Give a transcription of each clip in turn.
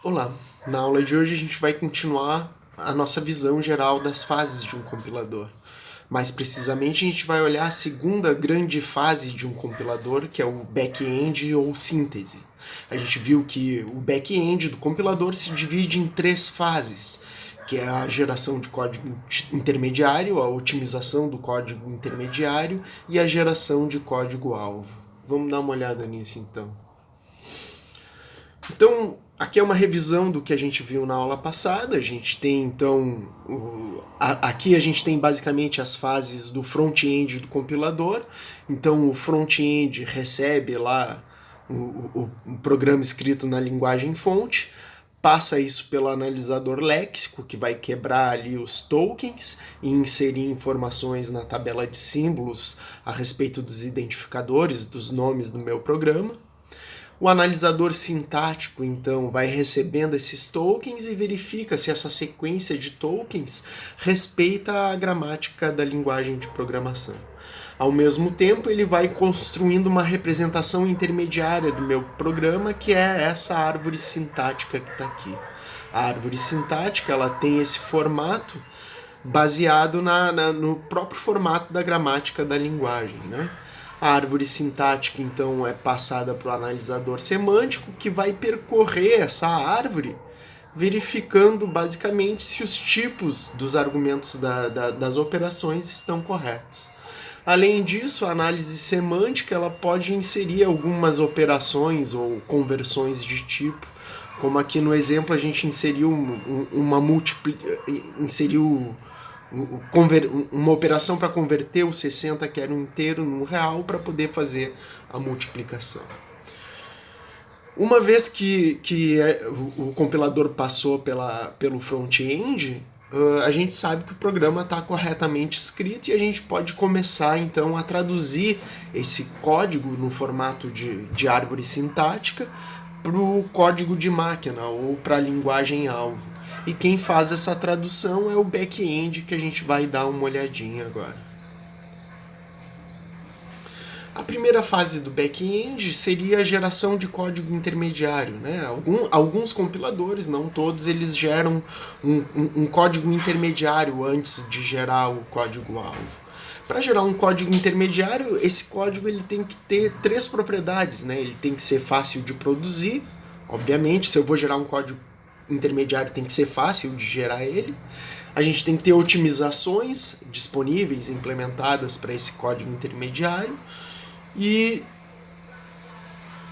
Olá, na aula de hoje a gente vai continuar a nossa visão geral das fases de um compilador. Mais precisamente, a gente vai olhar a segunda grande fase de um compilador, que é o back-end ou síntese. A gente viu que o back-end do compilador se divide em três fases, que é a geração de código intermediário, a otimização do código intermediário e a geração de código-alvo. Vamos dar uma olhada nisso então. Então, aqui é uma revisão do que a gente viu na aula passada. A gente tem, então, aqui a gente tem basicamente as fases do front-end do compilador. Então, o front-end recebe lá o programa escrito na linguagem fonte, passa isso pelo analisador léxico, que vai quebrar ali os tokens e inserir informações na tabela de símbolos a respeito dos identificadores, dos nomes do meu programa. O analisador sintático, então, vai recebendo esses tokens e verifica se essa sequência de tokens respeita a gramática da linguagem de programação. Ao mesmo tempo, ele vai construindo uma representação intermediária do meu programa, que é essa árvore sintática que está aqui. A árvore sintática ela tem esse formato baseado no próprio formato da gramática da linguagem, né? A árvore sintática, então, é passada para o analisador semântico, que vai percorrer essa árvore, verificando basicamente se os tipos dos argumentos das operações estão corretos. Além disso, a análise semântica ela pode inserir algumas operações ou conversões de tipo, como aqui no exemplo a gente inseriu inseriu uma operação para converter o 60, que era um inteiro, num real, para poder fazer a multiplicação. Uma vez que o compilador passou pelo front-end, a gente sabe que o programa está corretamente escrito e a gente pode começar então a traduzir esse código no formato de árvore sintática para o código de máquina ou para a linguagem-alvo. E quem faz essa tradução é o back-end, que a gente vai dar uma olhadinha agora. A primeira fase do back-end seria a geração de código intermediário. Né? Alguns compiladores, não todos, eles geram um código intermediário antes de gerar o código-alvo. Para gerar um código intermediário, esse código ele tem que ter três propriedades. Né? Ele tem que ser fácil de produzir, obviamente, se eu vou gerar um código intermediário tem que ser fácil de gerar ele. A gente tem que ter otimizações disponíveis, implementadas para esse código intermediário. E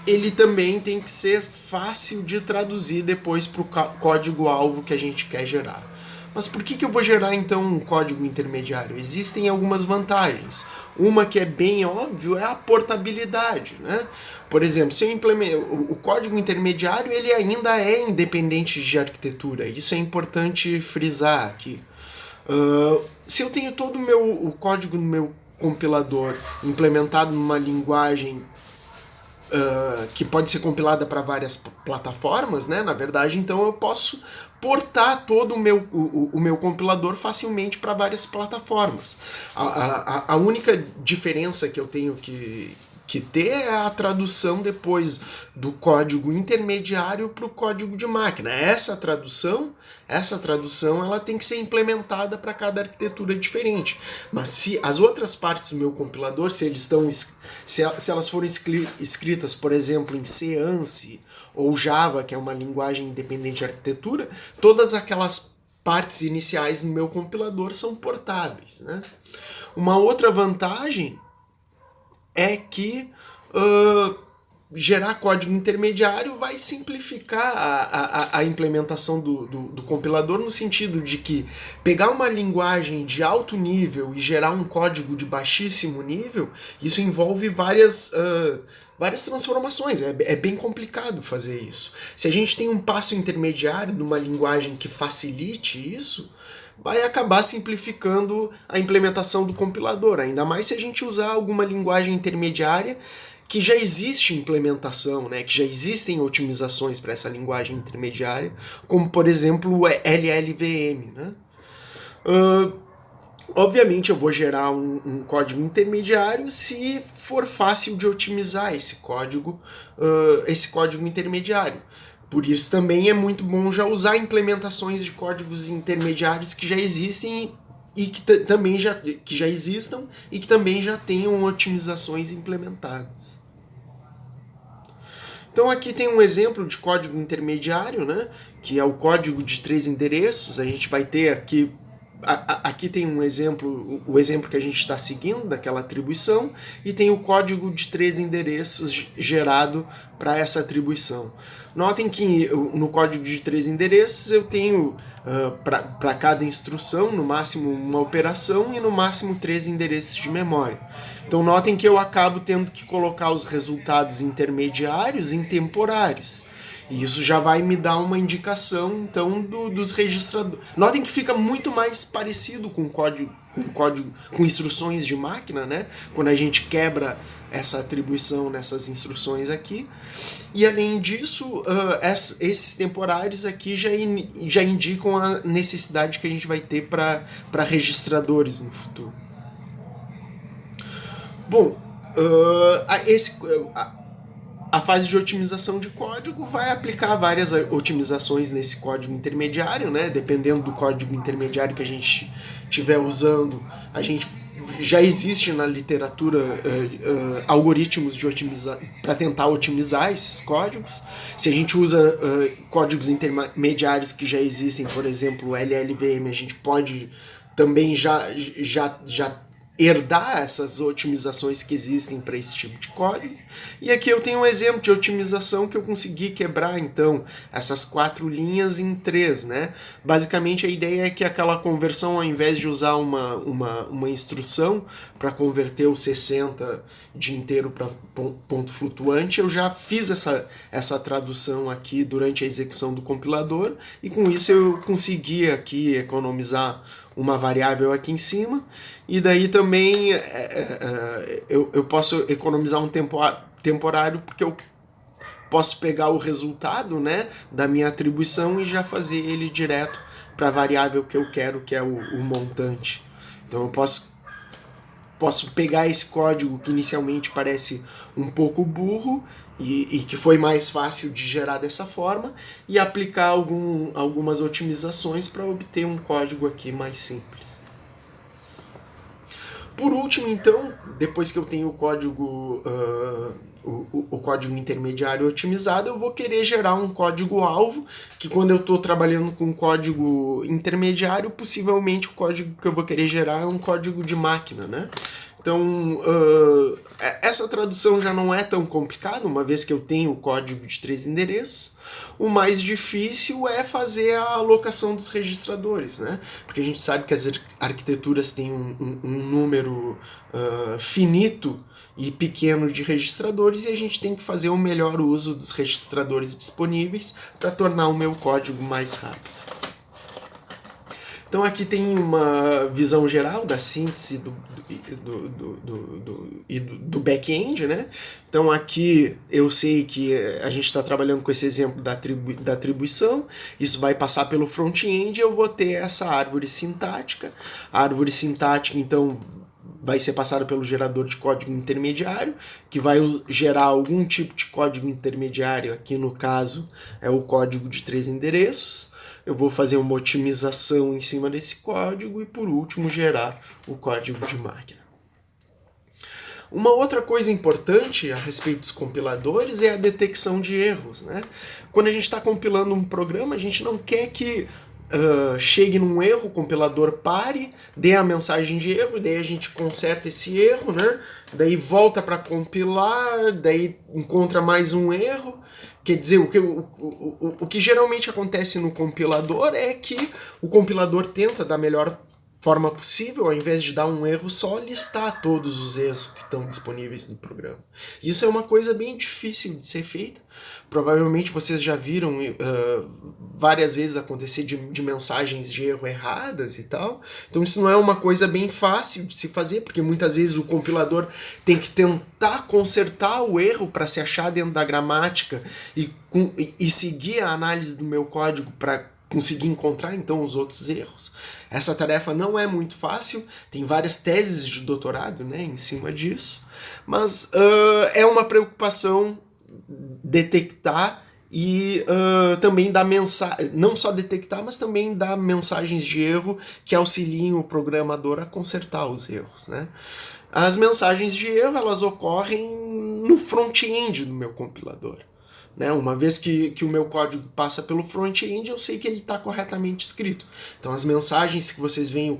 ele também tem que ser fácil de traduzir depois para o código-alvo que a gente quer gerar. Mas por que eu vou gerar então um código intermediário? Existem algumas vantagens. Uma que é bem óbvio é a portabilidade, né? Por exemplo, se eu implemento o código intermediário, ele ainda é independente de arquitetura. Isso é importante frisar aqui. Se eu tenho todo o código no meu compilador implementado numa linguagem que pode ser compilada para várias plataformas, né? Na verdade, então eu posso portar todo o meu compilador facilmente para várias plataformas. A única diferença que eu tenho que ter é a tradução depois do código intermediário para o código de máquina. Essa tradução ela tem que ser implementada para cada arquitetura diferente. Mas se as outras partes do meu compilador, se elas forem escritas, por exemplo, em C, ANSI ou Java, que é uma linguagem independente de arquitetura, todas aquelas partes iniciais no meu compilador são portáveis. Né? Uma outra vantagem é que gerar código intermediário vai simplificar a implementação do compilador, no sentido de que pegar uma linguagem de alto nível e gerar um código de baixíssimo nível, isso envolve várias transformações. É bem complicado fazer isso. Se a gente tem um passo intermediário numa linguagem que facilite isso, vai acabar simplificando a implementação do compilador, ainda mais se a gente usar alguma linguagem intermediária que já existe implementação, né, que já existem otimizações para essa linguagem intermediária, como por exemplo o LLVM. Né? Obviamente eu vou gerar um código intermediário se for fácil de otimizar esse código intermediário. Por isso também é muito bom já usar implementações de códigos intermediários que já existem e que já existam e que também já tenham otimizações implementadas. Então aqui tem um exemplo de código intermediário, né, que é o código de 3 endereços. A gente vai ter aqui aqui tem um exemplo, o exemplo que a gente está seguindo daquela atribuição, e tem o código de 3 endereços gerado para essa atribuição. Notem que no código de 3 endereços eu tenho para cada instrução, no máximo uma operação e no máximo 3 endereços de memória. Então notem que eu acabo tendo que colocar os resultados intermediários em temporários. E isso já vai me dar uma indicação, então, dos registradores. Notem que fica muito mais parecido com código, com instruções de máquina, né? Quando a gente quebra essa atribuição nessas instruções aqui. E além disso, esses temporários aqui já indicam a necessidade que a gente vai ter para registradores no futuro. Bom, a fase de otimização de código vai aplicar várias otimizações nesse código intermediário, né? Dependendo do código intermediário que a gente estiver usando, já existe na literatura algoritmos de para tentar otimizar esses códigos. Se a gente usa códigos intermediários que já existem, por exemplo, o LLVM, a gente pode também já herdar essas otimizações que existem para esse tipo de código. E aqui eu tenho um exemplo de otimização que eu consegui quebrar, então, essas 4 linhas em 3, né? Basicamente a ideia é que aquela conversão, ao invés de usar uma instrução para converter o 60 de inteiro para ponto flutuante, eu já fiz essa tradução aqui durante a execução do compilador, e com isso eu consegui aqui economizar uma variável aqui em cima, e daí também eu posso economizar um temporário, porque eu posso pegar o resultado, né, da minha atribuição e já fazer ele direto para a variável que eu quero, que é o montante. Então eu posso pegar esse código que inicialmente parece um pouco burro e que foi mais fácil de gerar dessa forma, e aplicar algumas otimizações para obter um código aqui mais simples. Por último, então, depois que eu tenho o código o código intermediário otimizado, eu vou querer gerar um código-alvo, que quando eu estou trabalhando com código intermediário, possivelmente o código que eu vou querer gerar é um código de máquina, né? Então, essa tradução já não é tão complicada, uma vez que eu tenho o código de 3 endereços. O mais difícil é fazer a alocação dos registradores, né? Porque a gente sabe que as arquiteturas têm um número finito e pequeno de registradores, e a gente tem que fazer o melhor uso dos registradores disponíveis para tornar o meu código mais rápido. Então aqui tem uma visão geral da síntese do back-end, né? Então aqui eu sei que a gente está trabalhando com esse exemplo da atribuição, isso vai passar pelo front-end, e eu vou ter essa árvore sintática. A árvore sintática, então, vai ser passada pelo gerador de código intermediário, que vai gerar algum tipo de código intermediário, aqui no caso é o código de 3 endereços. Eu vou fazer uma otimização em cima desse código e, por último, gerar o código de máquina. Uma outra coisa importante a respeito dos compiladores é a detecção de erros, né? Quando a gente está compilando um programa, a gente não quer que chegue num erro, o compilador pare, dê a mensagem de erro, daí a gente conserta esse erro, né? Daí volta para compilar, daí encontra mais um erro. Quer dizer, o que geralmente acontece no compilador é que o compilador tenta, da melhor forma possível, ao invés de dar um erro só, listar todos os erros que estão disponíveis no programa. Isso é uma coisa bem difícil de ser feita. Provavelmente vocês já viram várias vezes acontecer de mensagens de erro erradas e tal. Então isso não é uma coisa bem fácil de se fazer, porque muitas vezes o compilador tem que tentar consertar o erro para se achar dentro da gramática e seguir a análise do meu código para conseguir encontrar então os outros erros. Essa tarefa não é muito fácil, tem várias teses de doutorado, né, em cima disso, mas é uma preocupação detectar e também dá não só detectar, mas também dá mensagens de erro que auxiliem o programador a consertar os erros, né? As mensagens de erro, elas ocorrem no front-end do meu compilador. Né? Uma vez que o meu código passa pelo front-end, eu sei que ele está corretamente escrito. Então as mensagens que vocês veem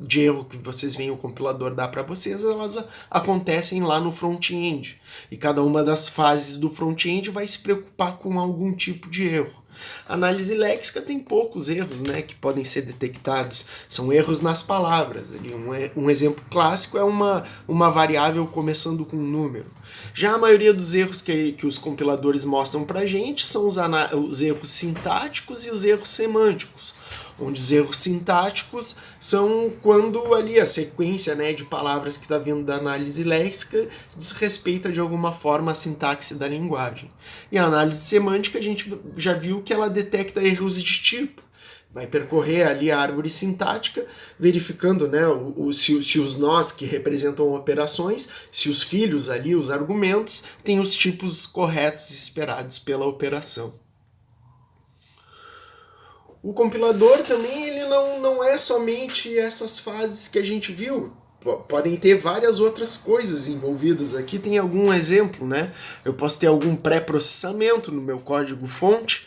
de erro que vocês veem o compilador dar para vocês, elas acontecem lá no front-end. E cada uma das fases do front-end vai se preocupar com algum tipo de erro. A análise léxica tem poucos erros, né, que podem ser detectados. São erros nas palavras. Ali. Um exemplo clássico é uma variável começando com um número. Já a maioria dos erros que os compiladores mostram para a gente são os erros sintáticos e os erros semânticos. Onde os erros sintáticos são quando ali a sequência, né, de palavras que está vindo da análise léxica desrespeita de alguma forma a sintaxe da linguagem. E a análise semântica a gente já viu que ela detecta erros de tipo. Vai percorrer ali a árvore sintática, verificando, né, se os nós que representam operações, se os filhos ali, os argumentos, têm os tipos corretos esperados pela operação. O compilador também ele não é somente essas fases que a gente viu. Podem ter várias outras coisas envolvidas. Aqui tem algum exemplo, né? Eu posso ter algum pré-processamento no meu código-fonte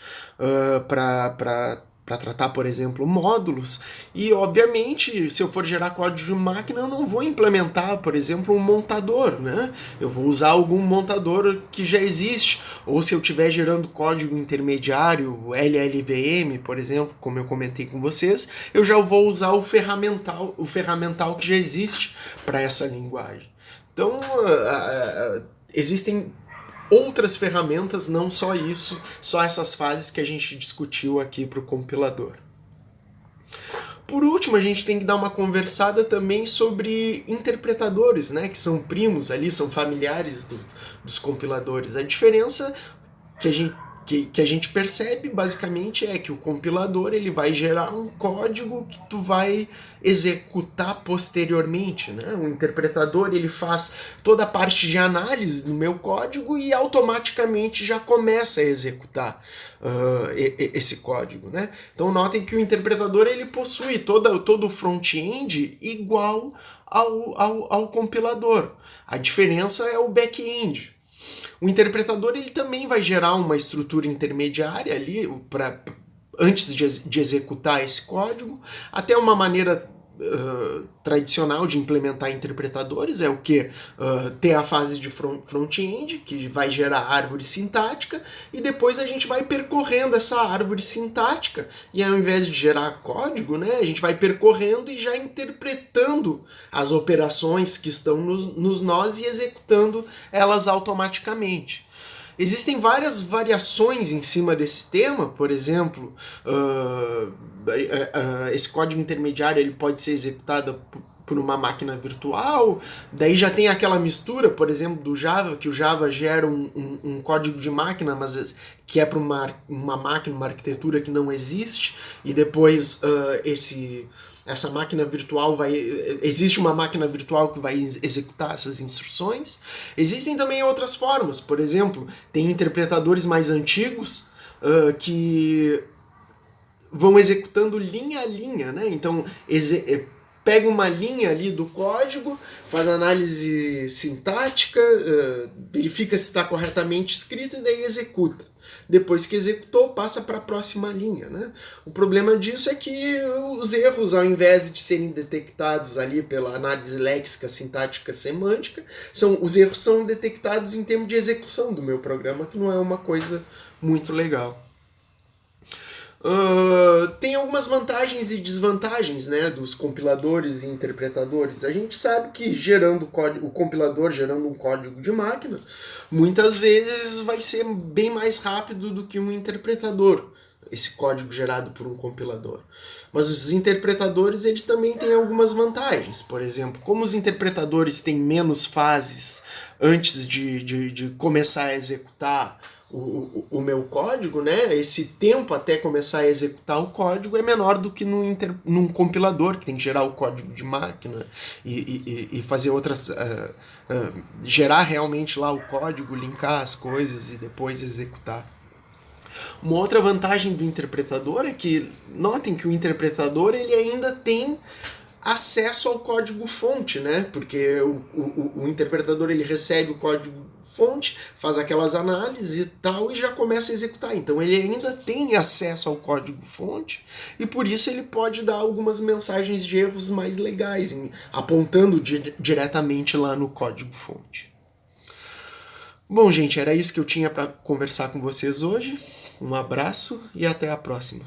para tratar, por exemplo, módulos. E, obviamente, se eu for gerar código de máquina, eu não vou implementar, por exemplo, um montador, né? Eu vou usar algum montador que já existe. Ou se eu estiver gerando código intermediário, LLVM, por exemplo, como eu comentei com vocês, eu já vou usar o ferramental que já existe para essa linguagem. Então, existem outras ferramentas, não só isso, só essas fases que a gente discutiu aqui para o compilador. Por último, a gente tem que dar uma conversada também sobre interpretadores, né, que são primos ali, são familiares dos compiladores. A diferença que a gente percebe basicamente é que o compilador ele vai gerar um código que tu vai executar posteriormente, né? O interpretador ele faz toda a parte de análise do meu código e automaticamente já começa a executar esse código, né? Então notem que o interpretador ele possui todo o front-end igual ao compilador. A diferença é o back-end. O interpretador ele também vai gerar uma estrutura intermediária ali antes de executar esse código, até uma maneira tradicional de implementar interpretadores é o que? Ter a fase de front-end, que vai gerar árvore sintática, e depois a gente vai percorrendo essa árvore sintática, e ao invés de gerar código, né, a gente vai percorrendo e já interpretando as operações que estão nos nós e executando elas automaticamente. Existem várias variações em cima desse tema, por exemplo, esse código intermediário ele pode ser executado por uma máquina virtual, daí já tem aquela mistura, por exemplo, do Java, que o Java gera um código de máquina, mas que é para uma máquina, uma arquitetura que não existe, e depois essa máquina virtual existe uma máquina virtual que vai executar essas instruções. Existem também outras formas, por exemplo, tem interpretadores mais antigos que vão executando linha a linha, né? Então, pega uma linha ali do código, faz análise sintática, verifica se está corretamente escrito e daí executa. Depois que executou, passa para a próxima linha, né? O problema disso é que os erros, ao invés de serem detectados ali pela análise léxica, sintática, semântica, os erros são detectados em termos de execução do meu programa, que não é uma coisa muito legal. Tem algumas vantagens e desvantagens, né, dos compiladores e interpretadores. A gente sabe que o compilador gerando um código de máquina, muitas vezes vai ser bem mais rápido do que um interpretador, esse código gerado por um compilador. Mas os interpretadores eles também têm algumas vantagens. Por exemplo, como os interpretadores têm menos fases antes de começar a executar o meu código, né? Esse tempo até começar a executar o código é menor do que num compilador, que tem que gerar o código de máquina e fazer outras... gerar realmente lá o código, linkar as coisas e depois executar. Uma outra vantagem do interpretador é que, notem que o interpretador ele ainda tem acesso ao código-fonte, né? Porque o interpretador ele recebe o código-fonte, faz aquelas análises e tal, e já começa a executar. Então ele ainda tem acesso ao código-fonte, e por isso ele pode dar algumas mensagens de erros mais legais, apontando diretamente lá no código-fonte. Bom, gente, era isso que eu tinha para conversar com vocês hoje. Um abraço e até a próxima.